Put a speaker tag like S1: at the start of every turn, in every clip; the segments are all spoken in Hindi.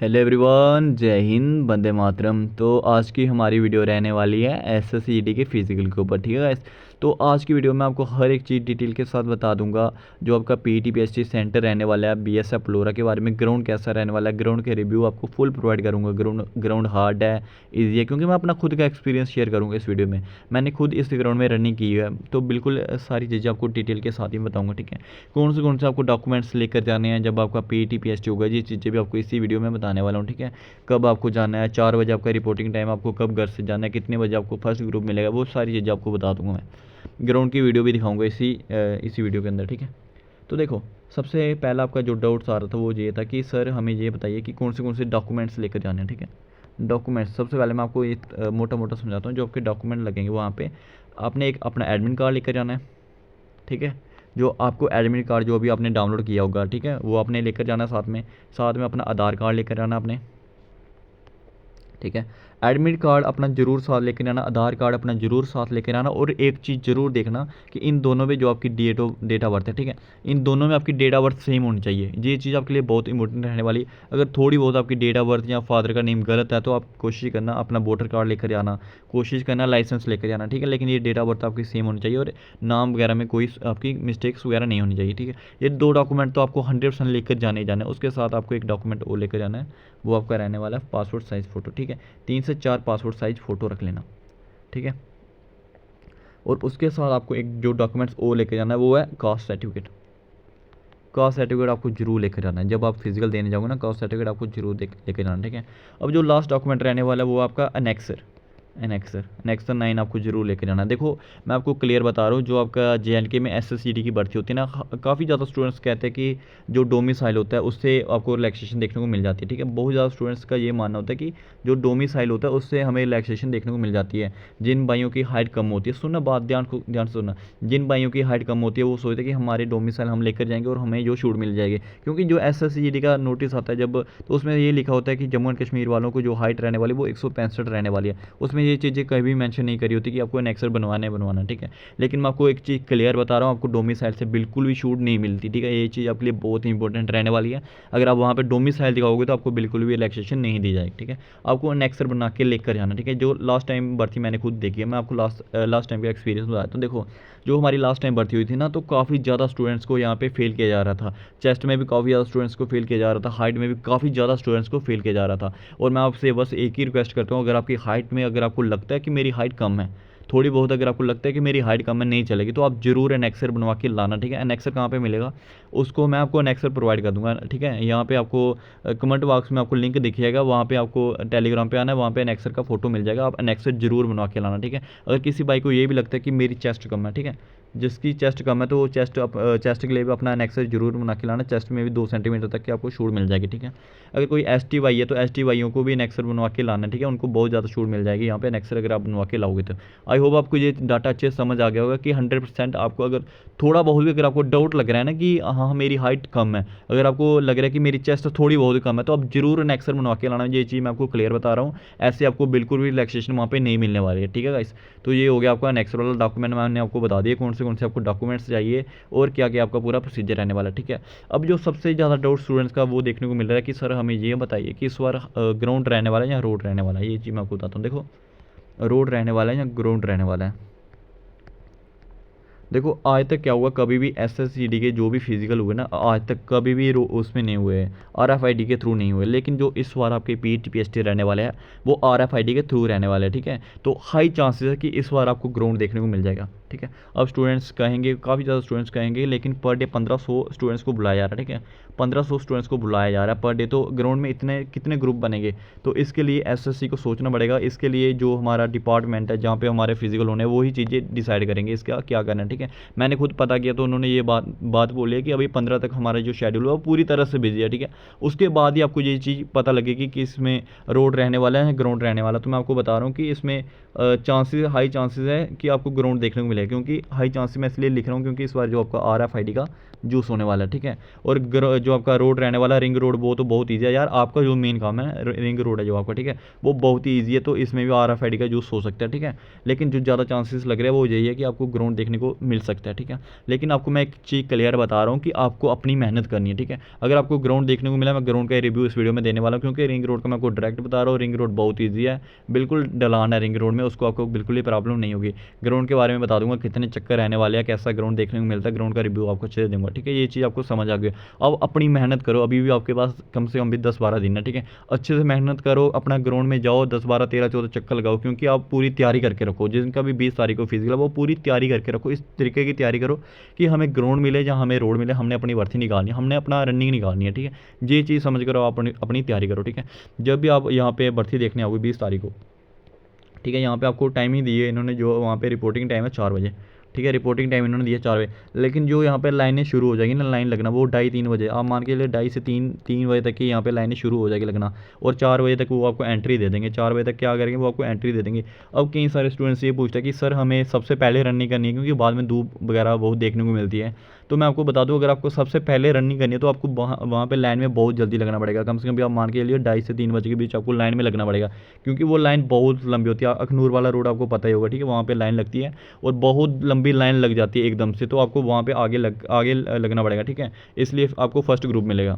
S1: हेलो एवरीवन, जय हिंद, वंदे मातरम। तो आज की हमारी वीडियो रहने वाली है एसएससीईटी के फिजिकल के ऊपर। ठीक है गाइस, तो आज की वीडियो में आपको हर एक चीज़ डिटेल के साथ बता दूंगा। जो आपका पीईटी पीएचडी सेंटर रहने वाला है, बीएसएफ फ्लोरा के बारे में, ग्राउंड कैसा रहने वाला है, ग्राउंड के रिव्यू आपको फुल प्रोवाइड करूँगा। ग्राउंड हार्ड है, ईजी है, क्योंकि मैं अपना खुद का एक्सपीरियंस शेयर करूँगा इस वीडियो में। मैंने खुद इस ग्राउंड में रनिंग की है, तो बिल्कुल सारी चीज़ें आपको डिटेल के साथ ही बताऊँगा। ठीक है, कौन से आपको डॉक्यूमेंट्स लेकर जाने हैं जब आपका पीईटी पीएचडी होगा, ये चीज़ें भी आपको इसी वीडियो में बताने वाला हूँ। ठीक है, कब आपको जाना है, 4 बजे आपका रिपोर्टिंग टाइम, आपको कब घर से जाना है, कितने बजे आपको फर्स्ट ग्रुप मिलेगा, वो सारी चीज़ें आपको बता दूंगा। मैं ग्राउंड की वीडियो भी दिखाऊंगा इसी वीडियो के अंदर। ठीक है, तो देखो, सबसे पहला आपका जो डाउट्स आ रहा था वो ये था कि सर हमें ये बताइए कि कौन से डॉक्यूमेंट्स लेकर जाने हैं। ठीक है, डॉक्यूमेंट्स सबसे पहले मैं आपको एक मोटा मोटा समझाता हूँ। जो आपके डॉक्यूमेंट लगेंगे वहाँ पे आपने एक अपना एडमिट कार्ड लेकर जाना है। ठीक है, जो आपको एडमिट कार्ड जो भी आपने डाउनलोड किया होगा, ठीक है, वो आपने लेकर जाना है। साथ में अपना आधार कार्ड लेकर जाना आपने। ठीक है, एडमिट कार्ड अपना जरूर साथ लेकर आना, आधार कार्ड अपना जरूर साथ लेकर आना। और एक चीज़ जरूर देखना कि इन दोनों में जो आपकी डेट ऑफ बर्थ है, ठीक है, इन दोनों में आपकी डेट ऑफ बर्थ सेम होनी चाहिए। ये चीज़ आपके लिए बहुत इंपॉर्टेंट रहने वाली है। अगर थोड़ी बहुत आपकी डेट ऑफ बर्थ या फादर का नेम गलत है तो आप कोशिश करना अपना वोटर कार्ड लेकर आना, कोशिश करना लाइसेंस लेकर जाना। ठीक है, लेकिन ये डेट ऑफ बर्थ आपकी सेम होनी चाहिए और नाम वगैरह में कोई आपकी मिस्टेक्स वगैरह नहीं होनी चाहिए। ठीक है, ये 2 डॉक्यूमेंट तो आपको 100% लेकर जाने ही जाना है। उसके साथ आपको एक डॉक्यूमेंट और लेकर जाना है, वो आपका रहने वाला है पासपोर्ट साइज़ फ़ोटो। ठीक है, 3 से 4 पासपोर्ट साइज़ फ़ोटो रख लेना। ठीक है, और उसके साथ आपको एक जो डॉक्यूमेंट्स और लेकर जाना है वो है कास्ट सर्टिफिकेट। कास्ट सर्टिफिकेट आपको जरूर लेकर जाना है। जब आप फिजिकल देने जाओगे ना, कास्ट सर्टिफिकेट आपको जरूर लेकर जाना। ठीक है, अब जो लास्ट डॉक्यूमेंट रहने वाला है वो आपका एनेक्सर 9 आपको जरूर लेकर जाना। देखो, मैं आपको क्लियर बता रहा हूँ, जो आपका जेएनके में एसएससीटी की भर्ती होती है ना, काफ़ी ज़्यादा स्टूडेंट्स कहते हैं कि जो डोमिसाइल होता है उससे आपको रिलैक्सेशन देखने को मिल जाती है। ठीक है, बहुत ज़्यादा स्टूडेंट्स का ये मानना होता है कि जो डोमिसाइल होता है उससे हमें रिलैक्सेशन देखने को मिल जाती है। जिन भाइयों की हाइट कम होती है, सुनना बात ध्यान से सुनना, जिन भाइयों की हाइट कम होती है वो सोचते हैं कि हमारे डोमिसाइल हम लेकर जाएंगे और हमें जो छूट मिल जाएगी। क्योंकि जो एसएससीटी का नोटिस आता है जब, तो उसमें ये लिखा होता है कि जम्मू एंड कश्मीर वालों को जो हाइट रहने वाली वो 165 रहने वाली है। उसमें ये चीज़ें कभी मेंशन नहीं करी होती कि आपको एनेक्सर बनवाना। ठीक है, लेकिन मैं आपको एक चीज़ क्लियर बता रहा हूँ, आपको डोमिसाइल से बिल्कुल भी छूट नहीं मिलती। ठीक है, ये चीज़ आपके लिए बहुत इंपॉर्टेंट रहने वाली है। अगर आप वहाँ पे डोमिसाइल दिखाओगे तो आपको बिल्कुल भी रिलैक्सेशन नहीं दी जाएगी। ठीक है, आपको एनेक्सर बना के लेकर जाना। ठीक है, जो लास्ट टाइम भर्ती मैंने खुद देखी है, मैं आपको लास्ट टाइम का एक्सपीरियंस बताया। तो देखो, जो हमारी लास्ट टाइम भर्ती हुई थी ना, तो काफ़ी ज़्यादा स्टूडेंट्स को यहाँ पे फेल किया जा रहा था। चेस्ट में भी काफ़ी ज़्यादा स्टूडेंट्स को फेल किया जा रहा था, हाइट में भी काफ़ी ज़्यादा स्टूडेंट्स को फेल किया जा रहा था। और मैं आपसे बस एक ही रिक्वेस्ट करता हूँ, अगर आपकी हाइट में अगर आपको लगता है कि मेरी हाइट कम है, थोड़ी बहुत अगर आपको लगता है कि मेरी हाइट कम है, नहीं चलेगी, तो आप जरूर एनेक्सर बनवा के लाना। ठीक है, एनेक्सर कहाँ पे मिलेगा, उसको मैं आपको एनेक्सर प्रोवाइड कर दूंगा। ठीक है, यहाँ पे आपको कमेंट बॉक्स में आपको लिंक दिखिएगा, वहाँ पे आपको टेलीग्राम पे आना है, वहाँ पे एनेक्सर का फोटो मिल जाएगा, आप एनेक्सर जरूर बनवा के लाना। ठीक है, अगर किसी भाई को ये भी लगता है कि मेरी चेस्ट कम है, ठीक है, जिसकी चेस्ट कम है तो वो चेस्ट के लिए भी अपना एनेक्सर जरूर बना के लाना। चेस्ट में भी 2 सेंटीमीटर तक की आपको छूट मिल जाएगी। ठीक है, अगर कोई एसटी वाई है तो एसटी वाइयों को भी एनेक्सर बनवा के लाना। ठीक है, उनको बहुत ज़्यादा छूट मिल जाएगी यहाँ पे एनेक्सर अगर आप बनवा के लाओगे तो। आई होप आपको ये डाटा अच्छे समझ आ गया होगा कि 100% आपको अगर थोड़ा बहुत भी अगर आपको डाउट लग रहा है ना कि हाँ मेरी हाइट कम है, अगर आपको लग रहा है कि मेरी चेस्ट थोड़ी बहुत कम है, तो आप जरूर एनेक्सर बनवा के लाना। ये चीज़ मैं आपको क्लियर बता रहा हूँ, ऐसे आपको बिल्कुल भी रिलैक्सेशन वहाँ पे नहीं मिलने वाली है। ठीक है गाइस, तो ये हो गया आपका एनेक्सर वाला डॉक्यूमेंट। मैंने आपको बता दिया कौन से आपको डॉक्यूमेंट्स चाहिए और क्या क्या आपका पूरा प्रोसीजर रहने वाला है। ठीक है, अब जो सबसे ज़्यादा डाउट स्टूडेंट्स का वो देखने को मिल रहा है कि सर हमें ये बताइए कि इस बार ग्राउंड रहने वाला है या रोड रहने वाला है। ये चीज़ मैं आपको बताता हूँ। देखो, रोड रहने वाला है या ग्राउंड रहने वाला है। देखो, आज तक क्या हुआ, कभी भी एसएससीडी के जो भी फिजिकल हुए ना, आज तक कभी भी उसमें नहीं हुए, आरएफआईडी के थ्रू नहीं हुए। लेकिन जो इस बार आपके पीईटी पीएचडी रहने वाले हैं वो आरएफआईडी के थ्रू रहने वाले हैं। ठीक है, तो हाई चांसेस है कि इस बार आपको ग्राउंड देखने को मिल जाएगा। ठीक है, अब स्टूडेंट्स कहेंगे, काफ़ी ज़्यादा स्टूडेंट्स कहेंगे, लेकिन पर डे 1500 स्टूडेंट्स को बुलाया जा रहा है। ठीक है, 1500 स्टूडेंट्स को बुलाया जा रहा है पर डे, तो ग्राउंड में इतने कितने ग्रुप बनेंगे, तो इसके लिए एसएससी को सोचना पड़ेगा। इसके लिए जो हमारा डिपार्टमेंट है जहाँ पे हमारे फिजिकल होने हैं वही चीज़ें डिसाइड करेंगे इसका क्या करना है। ठीक है, मैंने खुद पता किया तो उन्होंने ये बात बोली है कि अभी 15 तक हमारा जो शेड्यूल है वो पूरी तरह से बिजी है। ठीक है, उसके बाद ही आपको ये चीज़ पता लगेगी कि इसमें रोड रहने वाला है ग्राउंड रहने वाला। तो मैं आपको बता रहा हूँ कि इसमें हाई चांसेस है कि आपको ग्राउंड देखने को मिलेगा। क्योंकि हाई चांसेस मैं इसलिए लिख रहा हूँ क्योंकि इस बार जो आपका आरएफआईडी का जूस होने वाला है, ठीक है। और जो आपका रोड रहने वाला रिंग रोड, वो तो बहुत ईजी है यार, आपका जो मेन काम है रिंग रोड है जो आपका, ठीक है, वो बहुत ही ईजी है, तो इसमें भी RFID का यूज़ हो सकता है, ठीक है। लेकिन जो ज़्यादा चांसेस लग रहे हैं वो यही है कि आपको ग्राउंड देखने को मिल सकता है, ठीक है। लेकिन आपको मैं एक चीज़ क्लियर बता रहा हूँ कि आपको अपनी मेहनत करनी है, ठीक है। अगर आपको ग्राउंड देखने को मिला, मैं ग्राउंड का रिव्यू इस वीडियो में देने वाला हूँ, क्योंकि रिंग रोड का मैं आपको डायरेक्ट बता रहा हूँ, रिंग रोड बहुत ईजी है, बिल्कुल ढलान है रिंग रोड में, उसको आपको बिल्कुल ही प्रॉब्लम नहीं होगी। ग्राउंड के बारे में बता दूंगा कितने चक्कर रहने वाले हैं, कैसा ग्राउंड देखने को मिलता है, ग्राउंड का रिव्यू आपको अच्छे से दूंगा, ठीक है। ये चीज़ आपको समझ आ गई। अब अपनी मेहनत करो, अभी भी आपके पास कम से कम भी 10-12 दिन है, ठीक है। अच्छे से मेहनत करो, अपना ग्राउंड में जाओ, 10-12-13-14 चक्कर लगाओ, क्योंकि आप पूरी तैयारी करके रखो, जिनका भी 20 तारीख को फिजिकल है वो पूरी तैयारी करके रखो, इस तरीके की तैयारी करो कि हमें ग्राउंड मिले या हमें रोड मिले, हमने अपनी भर्ती निकालनी है, हमने अपना रनिंग निकालनी है, ठीक है। ये चीज़ समझ कर आप अपनी तैयारी करो, ठीक है। जब भी आप यहाँ पे भर्ती देखने आओगे 20 तारीख को, ठीक है, यहाँ पे आपको टाइम ही दिए इन्होंने, जो वहाँ पे रिपोर्टिंग टाइम है 4 बजे, ठीक है, रिपोर्टिंग टाइम इन्होंने दिया 4 बजे। लेकिन जो यहाँ पे लाइनें शुरू हो जाएगी ना, लाइन लगना, वो 2:30-3 बजे, आप मान के लिए 2:30 से 3 बजे तक की यहाँ पे लाइनें शुरू हो जाएगी लगना, और 4 बजे तक वो आपको एंट्री दे देंगे। 4 बजे तक क्या करेंगे, वो आपको एंट्री दे देंगे। अब कई सारे स्टूडेंट्स ये पूछते हैं कि सर हमें सबसे पहले रनिंग करनी है, क्योंकि बाद में धूप वगैरह बहुत देखने को मिलती है। तो मैं आपको बता दूं, अगर आपको सबसे पहले रनिंग करनी है तो आपको वहाँ पे लाइन में बहुत जल्दी लगना पड़ेगा, कम से कम भी आप मान के लिए 2:30 से 3 बजे के बीच आपको लाइन में लगना पड़ेगा, क्योंकि वो लाइन बहुत लंबी होती है। अखनूर वाला रोड आपको पता ही होगा, ठीक है, वहाँ पे लाइन लगती है और बहुत लंबी लाइन लग जाती है एकदम से, तो आपको वहाँ पे आगे लगना पड़ेगा, ठीक है। इसलिए आपको फर्स्ट ग्रुप मिलेगा।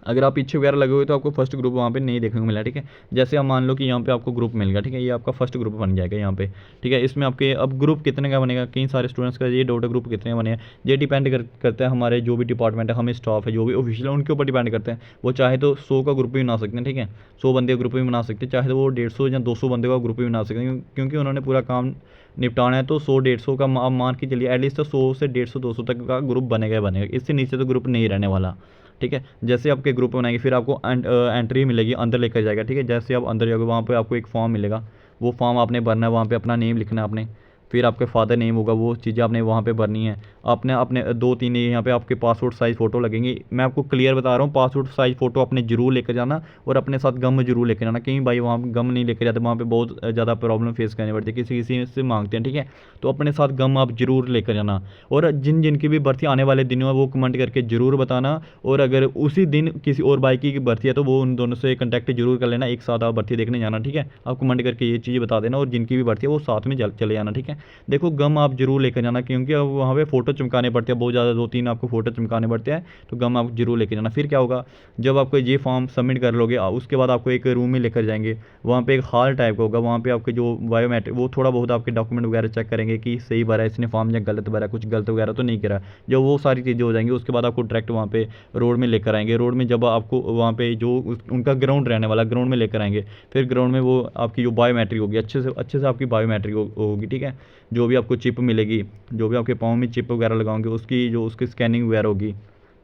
S1: अगर आप पीछे वगैरह लगे हुए तो आपको फर्स्ट ग्रुप वहाँ पे नहीं देखने को मिला, ठीक है। जैसे आप मान लो कि यहाँ पे आपको ग्रुप मिल गया, ठीक है, ये आपका फर्स्ट ग्रुप बन जाएगा यहाँ पे, ठीक है। इसमें आपके अब ग्रुप कितने का बनेगा, कई सारे स्टूडेंट्स का ये डाउट है ग्रुप कितने का बनेगा। ये डिपेंड करता है हमारे जो भी डिपार्टमेंट है, हमें स्टाफ है, जो भी ऑफिशियल है, उनके ऊपर डिपेंड करते हैं। वो चाहे तो 100 का ग्रुप भी बना सकते हैं, ठीक है, 100 बंदे का ग्रुप भी बना सकते हैं, चाहे तो वो 150 या 200 बंदे का ग्रुप भी बना सकते हैं, क्योंकि उन्होंने पूरा काम निपटाना है। तो 100-150 का आप मान के चलिए, एटलीस्ट तो 100 से 150-200 तक का ग्रुप बनेगा, इससे नीचे तो ग्रुप नहीं रहने वाला, ठीक है। जैसे आपके ग्रुप बनाएंगे फिर आपको एंट्री मिलेगी, अंदर लेकर जाएगा, ठीक है। जैसे आप अंदर जाओगे वहाँ पे आपको एक फॉर्म मिलेगा, वो फॉर्म आपने भरना है, वहाँ पे अपना नेम लिखना है आपने, फिर आपके फादर नेम होगा, वो चीज़ें आपने वहाँ पे भरनी है। आपने अपने 2-3 यहाँ पे आपके पासपोर्ट साइज़ फ़ोटो लगेंगी। मैं आपको क्लियर बता रहा हूँ, पासपोर्ट साइज़ फ़ोटो अपने जरूर लेकर जाना, और अपने साथ गम जरूर लेकर जाना। कहीं भाई वहाँ गम नहीं लेकर जाते, वहाँ पे बहुत ज़्यादा प्रॉब्लम फेस करनी पड़ती है, किसी किसी से मांगते हैं, ठीक है। तो अपने साथ गम आप जरूर लेकर जाना। और जिन जिनकी भी भर्ती आने वाले दिनों है वो कमेंट करके ज़रूर बताना, और अगर उसी दिन किसी और बाइक की भर्ती है तो वो उन दोनों से कॉन्टैक्ट जरूर कर लेना, एक साथ आप भर्ती देखने जाना, ठीक है। आप कमेंट करके ये चीज़ बता देना, और जिनकी भी भर्ती है वो साथ में चले जाना, ठीक है। देखो गम आप जरूर लेकर जाना, क्योंकि अब वहाँ पे फ़ोटो चमकाने पड़ते हैं बहुत ज़्यादा, 2-3 आपको फ़ोटो चमकाने पड़ते हैं, तो गम आप जरूर लेकर जाना। फिर क्या होगा, जब आपको ये फॉर्म सबमिट कर लोगे उसके बाद आपको एक रूम में लेकर जाएंगे, वहाँ पे एक हॉल टाइप का होगा, वहाँ पे आपके जो बायोमेट्रिक, वो थोड़ा बहुत आपके डॉक्यूमेंट वगैरह चेक करेंगे कि सही भरा है इसने फॉर्म या गलत भरा, कुछ गलत वगैरह तो नहीं करा। जब वो सारी चीज़ें हो जाएंगी उसके बाद आपको डायरेक्ट वहाँ पे रोड में लेकर आएंगे। रोड में जब आपको वहाँ पे जो उनका ग्राउंड रहने वाला, ग्राउंड में लेकर आएंगे, फिर ग्राउंड में वो आपकी जो बायोमेट्रिक होगी, अच्छे से आपकी बायोमेट्रिक होगी, ठीक है। जो भी आपको चिप मिलेगी, जो भी आपके पाँव में चिप वगैरह लगाओगे उसकी स्कैनिंग वगैरह होगी,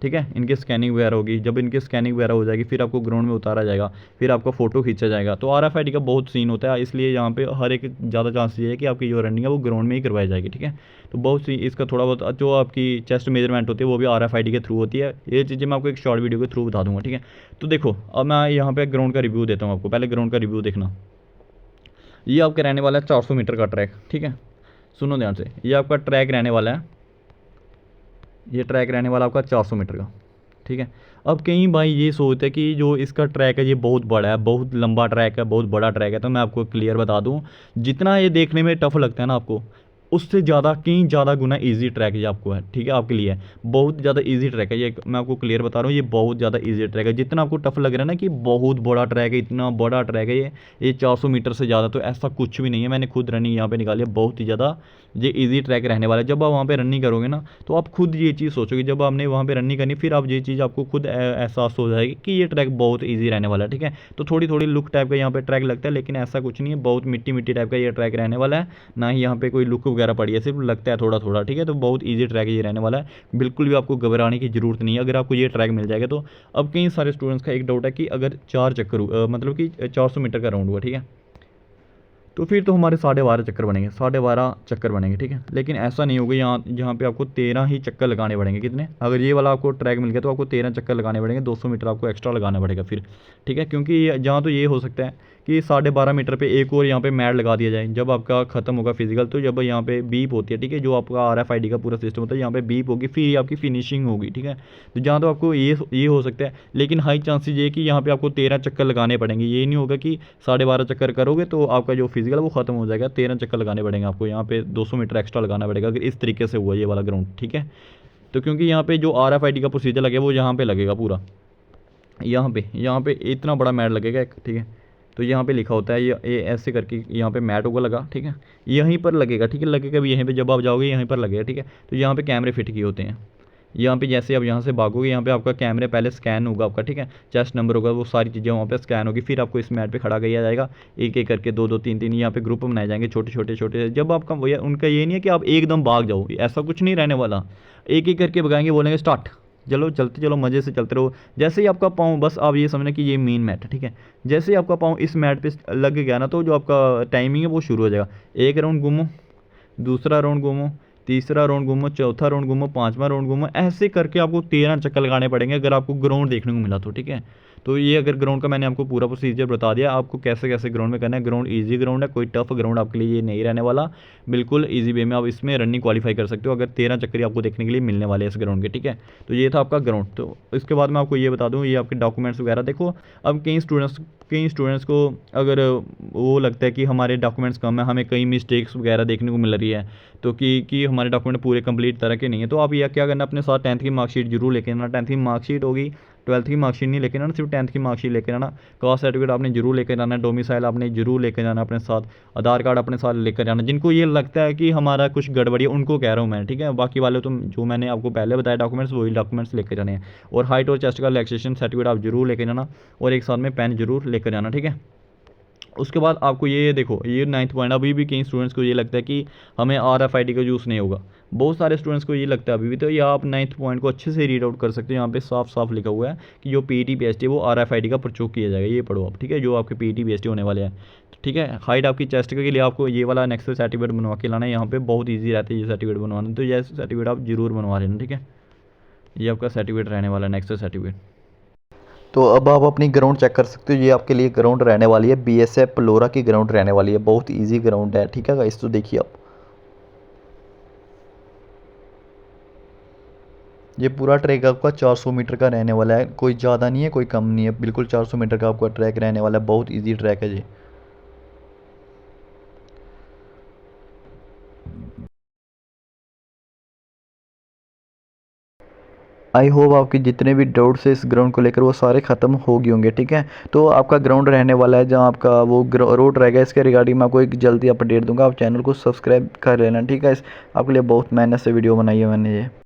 S1: ठीक है। इनकी स्कैनिंग वगैरह होगी, जब इनकी स्कैनिंग वगैरह हो जाएगी फिर आपको ग्राउंड में उतारा जाएगा, फिर आपका फ़ोटो खींचा जाएगा। तो RFID का बहुत सीन होता है, इसलिए यहाँ पे हर एक ज़्यादा चांस ये है कि आपकी जो रनिंग है वो ग्राउंड में ही करवाई जाएगी, ठीक है। तो बहुत सी इसका थोड़ा बहुत जो आपकी चेस्ट मेजरमेंट होती है वो भी RFID के थ्रू होती है। ये चीज़ें मैं आपको एक शॉर्ट वीडियो के थ्रू बता दूँगा, ठीक है। तो देखो अब मैं यहाँ पर ग्राउंड का रिव्यू देता हूँ आपको, पहले ग्राउंड का रिव्यू देखना। ये आपका रहने वाला है 400 मीटर का ट्रैक, ठीक है, सुनो ध्यान से। ये आपका ट्रैक रहने वाला है, ये ट्रैक रहने वाला आपका 400 मीटर का, ठीक है। अब कई भाई ये सोचते हैं कि जो इसका ट्रैक है ये बहुत बड़ा है, बहुत लंबा ट्रैक है, बहुत बड़ा ट्रैक है। तो मैं आपको क्लियर बता दूं, जितना ये देखने में टफ लगता है ना आपको, उससे ज़्यादा कई ज़्यादा गुना इजी ट्रैक ये आपको है, ठीक है, आपके लिए है बहुत ज़्यादा इजी ट्रैक है ये। मैं आपको क्लियर बता रहा हूँ, ये बहुत ज़्यादा इजी ट्रैक है। जितना आपको टफ लग रहा है ना कि बहुत बड़ा ट्रैक है, इतना बड़ा ट्रैक है ये 400 मीटर से ज़्यादा, तो ऐसा कुछ भी नहीं है। मैंने खुद रनिंग यहाँ पे निकाली है, बहुत ही ज़्यादा ये इजी ट्रैक रहने वाला है। जब आप वहाँ पे रनिंग करोगे ना तो आप खुद ये चीज़ सोचोगे, जब आपने वहाँ पे रनिंग करनी फिर आप ये चीज़ आपको खुद एहसास हो जाएगी कि ये ट्रैक बहुत ईजी रहने वाला है, ठीक है। तो थोड़ी थोड़ी लुक टाइप का यहाँ पे ट्रैक लगता है, लेकिन ऐसा कुछ नहीं है, बहुत मिट्टी मिट्टी टाइप का ये ट्रैक रहने वाला है। ना ही यहाँ पे कोई लुक वगैरह पड़ी है, सिर्फ लगता है थोड़ा थोड़ा, ठीक है। तो बहुत ईजी ट्रैक ये रहने वाला है, बिल्कुल भी आपको घबराने की ज़रूरत नहीं है अगर आपको ये ट्रैक मिल जाएगा तो। अब कई सारे स्टूडेंट्स का एक डाउट है कि अगर 4 चक्कर मतलब कि 400 मीटर का राउंड हुआ, ठीक है, तो फिर तो हमारे 12.5 चक्कर बनेंगे, 12.5 चक्कर बनेंगे, ठीक है। लेकिन ऐसा नहीं होगा, यहाँ पे आपको 13 ही चक्कर लगाने पड़ेंगे। कितने, अगर ये वाला आपको ट्रैक मिल गया तो आपको 13 चक्कर लगाने पड़ेंगे, 200 मीटर आपको एक्स्ट्रा लगाना पड़ेगा फिर, ठीक है। क्योंकि जहाँ तो ये हो सकता है कि 12.5 मीटर पे एक और यहाँ पे मैट लगा दिया जाए। जब आपका ख़त्म होगा फिजिकल, तो जब यहाँ पे बीप होती है, ठीक है, जो आपका RFID का पूरा सिस्टम होता है, यहाँ पे बीप होगी, फिर आपकी फिनिशिंग होगी, ठीक है। तो जहाँ तो आपको ये हो सकता है, लेकिन हाई चांसेस ये कि यहाँ पे आपको 13 चक्कर लगाने पड़ेंगे। ये नहीं होगा कि 12.5 चक्कर करोगे तो आपका जो फिजिकल है वो ख़त्म हो जाएगा। 13 चक्कर लगाने पड़ेंगे आपको, यहाँ पे 200 मीटर एक्स्ट्रा लगाना पड़ेगा अगर इस तरीके से हुआ ये वाला ग्राउंड, ठीक है। तो क्योंकि यहाँ पे जो RFID का प्रोसीजर लगेगा वो यहाँ पे लगेगा पूरा, यहाँ पे इतना बड़ा मैट लगेगा एक, ठीक है। तो यहाँ पे लिखा होता है ये ऐसे करके यहाँ पे मैट होगा लगा, ठीक है, यहीं पर लगेगा, ठीक है, लगेगा भी यहीं पे, जब आप जाओगे यहीं पर लगेगा, ठीक है। तो यहाँ पे कैमरे फिट किए होते हैं, यहाँ पे जैसे आप यहाँ से भागोगे यहाँ पे आपका कैमरे पहले स्कैन होगा आपका, ठीक है, चेस्ट नंबर होगा, वो सारी चीज़ें वहाँ पे स्कैन होगी, फिर आपको इस मैट पे खड़ा किया जाएगा, एक एक करके 2 2 3 3 यहाँ पे ग्रुप बनाए जाएंगे छोटे छोटे छोटे। जब आपका वो उनका ये नहीं है कि आप एकदम भाग जाओ, ऐसा कुछ नहीं रहने वाला, एक एक करके भगाएंगे, बोलेंगे स्टार्ट, चलो चलते चलो मज़े से चलते रहो। जैसे ही आपका पाँव, बस आप ये समझना कि ये मेन मैट है, ठीक है, जैसे ही आपका पाँव इस मैट पे लग गया ना, तो जो आपका टाइमिंग है वो शुरू हो जाएगा। एक राउंड घूमो, दूसरा राउंड घूमो, तीसरा राउंड घूमो, चौथा राउंड घूमो, पाँचवा राउंड घूमो, ऐसे करके आपको 13 चक्कर लगाने पड़ेंगे अगर आपको ग्राउंड देखने को मिला तो, ठीक है। तो ये अगर ग्राउंड का मैंने आपको पूरा प्रोसीजर बता दिया, आपको कैसे कैसे ग्राउंड में करना है। ग्राउंड ईजी ग्राउंड है, कोई टफ ग्राउंड आपके लिए ये नहीं रहने वाला, बिल्कुल ईजी वे में आप इसमें रनिंग क्वालिफाई कर सकते हो अगर 13 चक्कर आपको देखने के लिए मिलने वाले हैं इस ग्राउंड के, ठीक है। तो ये था आपका ग्राउंड। तो इसके बाद मैं आपको ये बता दूँ, ये आपके डॉक्यूमेंट्स वगैरह देखो। अब कई स्टूडेंट्स को अगर वो लगता है कि हमारे डॉक्यूमेंट्स कम है, हमें कई मिस्टेक्स वगैरह देखने को मिल रही है, तो कि हमारे डॉक्यूमेंट पूरे कंप्लीट तरह के नहीं है, तो आप यह क्या करना, अपने साथ 10th की मार्कशीट जरूर लेके आना। 10th की मार्कशीट होगी, 12th की मार्कशीट नहीं लेके आना, सिर्फ 10th की मार्कशीट लेके आना। कास्ट सर्टिफिकेट आपने जरूर लेकर जाना, डोमिसाइल आपने जरूर लेकर जाना अपने साथ, आधार कार्ड अपने साथ लेकर जाना। जिनको ये लगता है कि हमारा कुछ गड़बड़ी है उनको कह रहा हूँ मैं, ठीक है, बाकी वाले तो जो मैंने आपको पहले बताया डॉक्यूमेंट्स वही डॉक्यूमेंट्स लेकर जाने हैं। और हाइट और चेस्ट का रिलैक्सेशन सर्टिफिकेट आप जरूर लेकर जाना, और एक साथ में पेन जरूर लेकर जाना, ठीक है। उसके बाद आपको ये देखो, ये 9th पॉइंट, अभी भी कई स्टूडेंट्स को ये लगता है कि हमें RFID का यूज़ नहीं होगा, बहुत सारे स्टूडेंट्स को ये लगता है अभी भी। तो ये आप 9th पॉइंट को अच्छे से रीड आउट कर सकते हो, यहाँ पे साफ साफ लिखा हुआ है कि जो PET PST है वो RFID का प्रयोग किया जाएगा, ये पढ़ो आप, ठीक है, जो आपके PET PST होने वाले हैं, ठीक है। हाइट आपकी चेस्ट के लिए आपको ये वाला नेक्स्ट सर्टिफिकेट बनवा के लाना है, यहाँ पे बहुत ईजी रहता है ये सर्टिफिकेट बनवाना, तो ये सर्टिफिकेट आप जरूर बनवा लेना, ठीक है। ये आपका सर्टिफिकेट रहने वाला है, नेक्स्ट सर्टिफिकेट।
S2: तो अब आप अपनी ग्राउंड चेक कर सकते हो, ये आपके लिए ग्राउंड रहने वाली है, BSF पलोरा की ग्राउंड रहने वाली है, बहुत इजी ग्राउंड है, ठीक है गाइस। तो देखिए आप, ये पूरा ट्रैक आपका 400 मीटर का रहने वाला है, कोई ज़्यादा नहीं है कोई कम नहीं है, बिल्कुल 400 मीटर का आपका ट्रैक रहने वाला है, बहुत ईजी ट्रैक है जी। आई होप आपके जितने भी डाउट्स है इस ग्राउंड को लेकर वो सारे ख़त्म हो गए होंगे, ठीक है। तो आपका ग्राउंड रहने वाला है जहाँ आपका वो रोड रहेगा, इसके रिगार्डिंग मैं आपको एक जल्दी अपडेट दूंगा, आप चैनल को सब्सक्राइब कर लेना, ठीक है। आपके लिए बहुत मेहनत से वीडियो बनाई है मैंने ये।